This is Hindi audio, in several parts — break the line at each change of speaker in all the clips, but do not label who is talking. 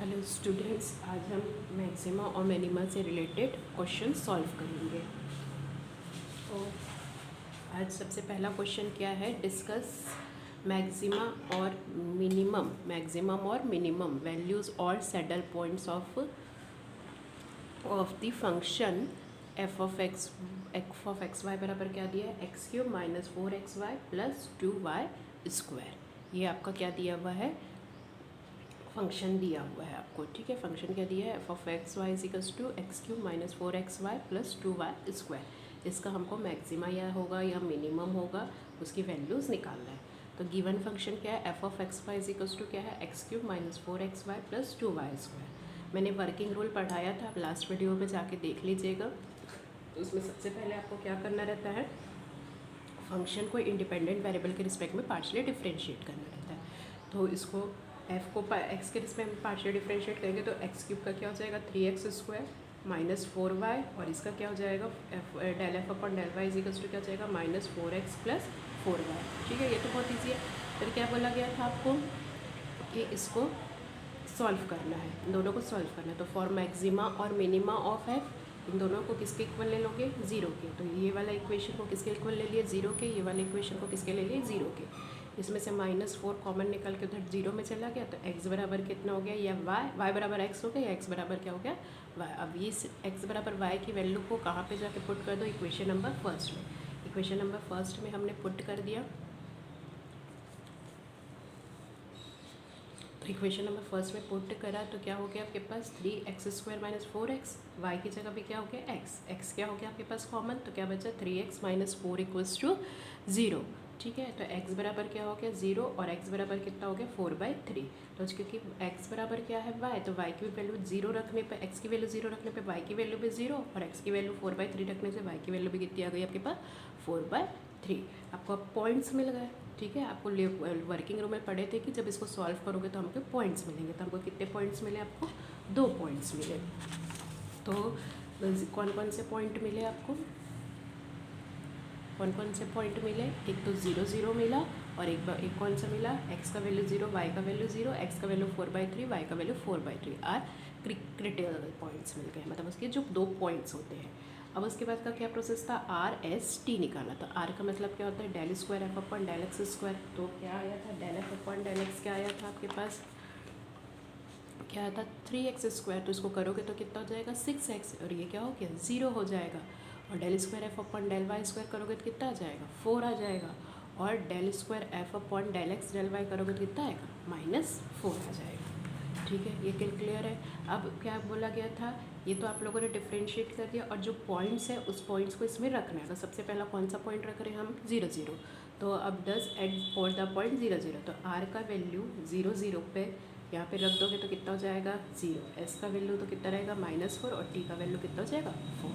हेलो स्टूडेंट्स, आज हम मैक्सिमा और मिनिमा से रिलेटेड क्वेश्चन सॉल्व करेंगे। तो आज सबसे पहला क्वेश्चन क्या है, डिस्कस मैक्सिमा और मिनिमम वैल्यूज़ और saddle points of the function f of x y बराबर क्या दिया है, x cube minus 4xy plus 2y²। ये आपका क्या दिया हुआ है, फंक्शन दिया हुआ है आपको। ठीक है, फंक्शन क्या दिया है, f of x y equals to x cube minus 4xy plus 2y²। इसका हमको मैक्सिमा या होगा या मिनिमम होगा, उसकी वैल्यूज़ निकालना है। तो गिवन फंक्शन क्या है, f of x y equals to क्या है, x cube minus 4xy plus 2y²। मैंने वर्किंग रूल पढ़ाया था, आप लास्ट वीडियो में जाके देख लीजिएगा। तो उसमें सबसे पहले आपको क्या करना रहता है, फंक्शन को इंडिपेंडेंट वेरिएबल के रिस्पेक्ट में पार्शियली डिफरेंशिएट करना रहता है। तो इसको एफ को एक्स के रिस्पेक्ट में पार्शियल डिफरेंशिएट करेंगे तो एक्स क्यूब का क्या हो जाएगा 3x² माइनस 4y, और इसका क्या हो जाएगा del f upon del y equals to क्या हो जाएगा -4x प्लस 4y। ठीक है, ये तो बहुत ईजी है। फिर क्या बोला गया था आपको कि इसको सॉल्व करना है, इन दोनों को सॉल्व करना है। तो फॉर मैक्सिमा और मिनिमा ऑफ एफ, इन दोनों को किसके इक्वल ले लोगे, 0 के। तो ये वाला इक्वेशन को किसके इक्वल ले लिए, 0 के। ये वाले इक्वेशन को किसके ले लिए, 0 के। इसमें से -4 कॉमन निकल के उधर 0 में चला गया, तो x बराबर कितना हो गया, या y बराबर x हो गया, या x बराबर क्या हो गया, y। अब ये x बराबर y की वैल्यू को कहाँ पे जाके पुट कर दो, इक्वेशन नंबर फर्स्ट में। इक्वेशन नंबर फर्स्ट में हमने पुट कर दिया। तो इक्वेशन नंबर फर्स्ट में पुट करा तो क्या हो गया आपके पास 3x² माइनस 4x, y की जगह पे क्या हो गया x क्या हो गया आपके पास कॉमन, तो क्या बचा 3x माइनस 4 इक्वल्स टू 0। ठीक है, तो x बराबर क्या हो गया 0 और x बराबर कितना हो गया 4/3। तो क्योंकि x बराबर क्या है y, तो y की वैल्यू 0 रखने पे, x की वैल्यू 0 रखने पे y की वैल्यू भी 0, और x की वैल्यू 4/3 रखने से y की वैल्यू भी कितनी आ गई आपके पास 4/3। आपको अब पॉइंट्स मिल गए। ठीक है, आपको वर्किंग रूम में पढ़े थे कि जब इसको सॉल्व करोगे तो हमको पॉइंट्स मिलेंगे। तो हमको कितने पॉइंट्स मिले, आपको 2 पॉइंट्स मिले। तो कौन कौन से पॉइंट मिले आपको, कौन कौन से पॉइंट मिले, एक तो 0 0 मिला, और एक कौन सा मिला, x का वैल्यू 0 y का वैल्यू 0, x का वैल्यू 4/3 y का वैल्यू 4/3 आर क्रिटिकल पॉइंट्स मिल गए, मतलब उसके जो 2 पॉइंट्स होते हैं। अब उसके बाद का क्या प्रोसेस था, RST निकाला था। R का मतलब क्या होता है, del square f upon del x square. तो क्या आया था, del f upon del x क्या आया था आपके पास, क्या आया था 3x²। तो इसको करोगे तो कितना हो जाएगा 6x, और ये क्या हो गया 0 हो जाएगा। और del square f upon del y square करोगे तो कितना आ जाएगा 4 आ जाएगा। और del square f upon del x del y करोगे तो कितना आएगा -4 आ जाएगा। ठीक है, ये क्लियर है। अब क्या बोला गया था, ये तो आप लोगों ने डिफ्रेंशिएट कर दिया, और जो पॉइंट्स है उस पॉइंट्स को इसमें रखना है। तो सबसे पहला कौन सा पॉइंट रख रहे हैं हम, 0 0। तो अब 10 एट फॉर द पॉइंट 0 0, तो r का वैल्यू 0 0 पे यहाँ पे रख दोगे तो कितना हो जाएगा 0। s का वैल्यू तो कितना रहेगा -4, और t का वैल्यू कितना हो जाएगा 4।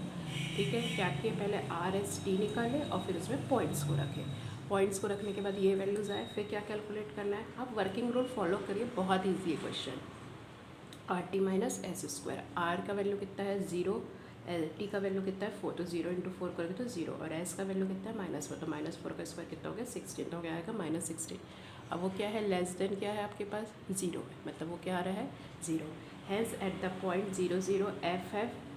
ठीक है, क्या किए, पहले RST निकाले और फिर उसमें पॉइंट्स को रखे। पॉइंट्स को रखने के बाद ये वैल्यूज़ आए, फिर क्या कैलकुलेट करना है, आप वर्किंग रूल फॉलो करिए, बहुत ईजी है question. RT minus s², r का वैल्यू कितना है 0, t का वैल्यू कितना है 4, तो 0 × 4 करोगे तो 0, और s का वैल्यू कितना है -4, तो -4 का स्क्वायर कितना हो गया 16, तो क्या आएगा -16। अब वो क्या है, लेस देन क्या है आपके पास 0 है, मतलब वो क्या आ रहा है 0। Has at the point 0 0 F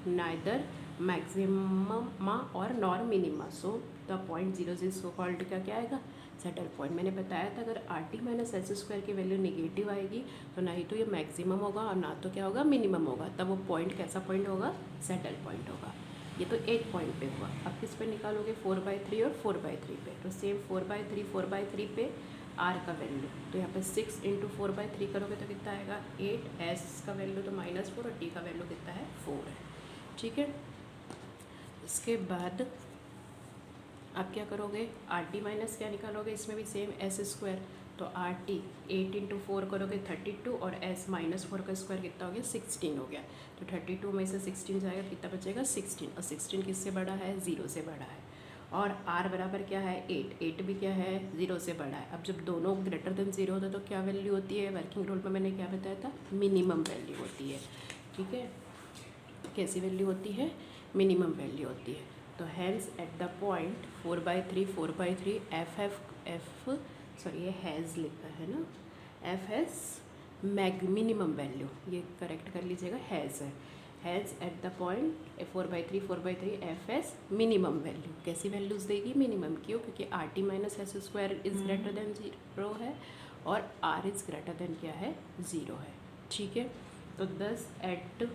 neither maxima और nor minima, so the point 0 0 so called का क्या आएगा, सेटल पॉइंट। मैंने बताया था अगर RT माइनस s² की वैल्यू नेगेटिव आएगी तो ना ही तो ये मैक्सिमम होगा और ना तो क्या होगा मिनिमम होगा, तब वो पॉइंट कैसा पॉइंट होगा, सेटल पॉइंट होगा। ये तो एक पॉइंट पे हुआ। अब किस पे निकालोगे 4/3 और 4/3 पे, तो सेम 4/3 पे r का वैल्यू, तो यहाँ पे 6 × 4/3 करोगे तो कितना आएगा 8, s का वैल्यू तो -4 और t का वैल्यू कितना है 4 है। ठीक है, इसके बाद आप क्या करोगे, RT माइनस क्या निकालोगे, इसमें भी सेम s², तो RT 8 × 4 करोगे 32, और s -4 का स्क्वायर कितना हो गया 16 हो गया। तो 32 में से 16 जाएगा कितना बचेगा 16, और 16 किससे बड़ा है 0 से बड़ा है। और r बराबर क्या है 8, 8 भी क्या है 0 से बड़ा है। अब जब दोनों ग्रेटर देन 0 होता है तो क्या वैल्यू होती है, वर्किंग रूल में मैंने क्या बताया था, मिनिमम वैल्यू होती है। ठीक है, कैसी वैल्यू होती है, मिनिमम वैल्यू होती है। तो has at the point 4/3 F sorry ये हैज़ लिखा है ना, एफ हैज़ मिनिमम वैल्यू, ये करेक्ट कर लीजिएगा, has at the point 4/3 F S minimum value. कैसी वैल्यूज़ देगी? मिनिमम। क्यों? क्योंकि R T minus S square is greater than 0 है और आर इज़ ग्रेटर देन क्या है? 0 है। ठीक है, तो 10 एट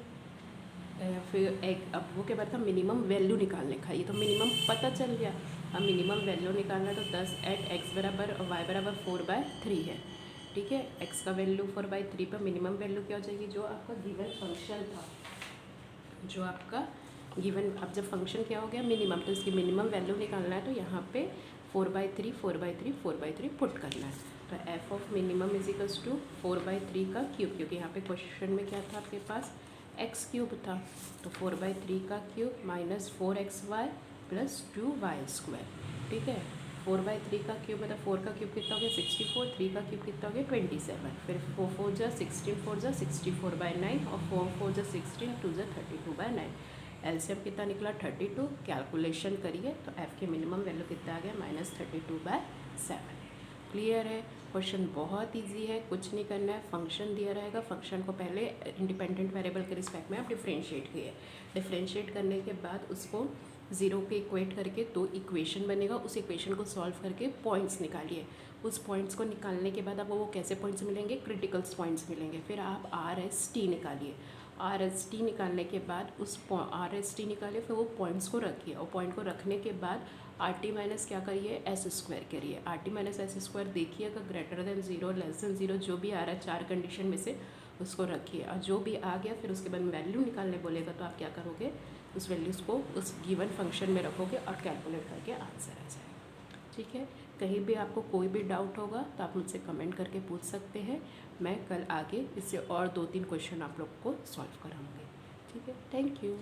फिर एक अब वो क्या बात था, मिनिमम वैल्यू निकालने का। ये तो मिनिमम पता चल गया, अब मिनिमम वैल्यू निकालना है तो 10 एट एक्स बराबर वाई बराबर 4/3 है। ठीक है, एक्स का वैल्यू 4/3 पर मिनिमम वैल्यू क्या हो जाएगी? जो आपका गिवन फंक्शन था, जो आपका गिवन, अब जब फंक्शन क्या हो गया? मिनिमम, तो इसकी मिनिमम वैल्यू निकालना है तो यहाँ पे 4/3 पुट करना है। तो f of minimum is equals to 4/3 का क्यूब, क्योंकि यहाँ पे क्वेश्चन में क्या था आपके पास? एक्स क्यूब था, तो 4/3 का cube minus 4xy plus 2y²। ठीक है, 4/3 का क्यूब मतलब 4 का क्यूब कितना हो गया? 64, 3 का क्यूब कितना हो गया? 27, फिर 4 4 जा 16, 4 जा 64/9 और 4 4 जा 16, 2 जा 32/9। एलसीएम कितना निकला? 32। कैलकुलेशन करिए तो एफ़ की मिनिमम वैल्यू कितना आ गया? -32/7। क्लियर है? क्वेश्चन बहुत इजी है, कुछ नहीं करना है। फंक्शन दिया रहेगा, फंक्शन को पहले इंडिपेंडेंट वेरिएबल के रिस्पेक्ट में आप डिफ्रेंशिएट किए, डिफ्रेंशिएट करने के बाद उसको ज़ीरो के इक्वेट करके तो इक्वेशन बनेगा, उस इक्वेशन को सॉल्व करके पॉइंट्स निकालिए। उस पॉइंट्स को निकालने के बाद आपको वो कैसे पॉइंट्स मिलेंगे? क्रिटिकल्स पॉइंट्स मिलेंगे। फिर आप RST निकालिए, RST निकालने के बाद उस RST निकालिए, फिर वो पॉइंट्स को रखिए और पॉइंट को रखने के बाद RT माइनस क्या करिए? S² करिए। RT माइनस S² देखिए, अगर ग्रेटर देन 0 लेस देन 0 जो भी आ रहा है 4 कंडीशन में से उसको रखिए, और जो भी आ गया फिर उसके बाद वैल्यू निकालने बोलेगा तो आप क्या करोगे? उस वैल्यूज़ को उस गिवन फंक्शन में रखोगे और कैलकुलेट करके आंसर आ जाएगा। ठीक है, कहीं भी आपको कोई भी डाउट होगा तो आप मुझसे कमेंट करके पूछ सकते हैं। मैं कल आगे इससे और 2-3 क्वेश्चन आप लोग को सॉल्व कराऊंगी। ठीक है, थैंक यू।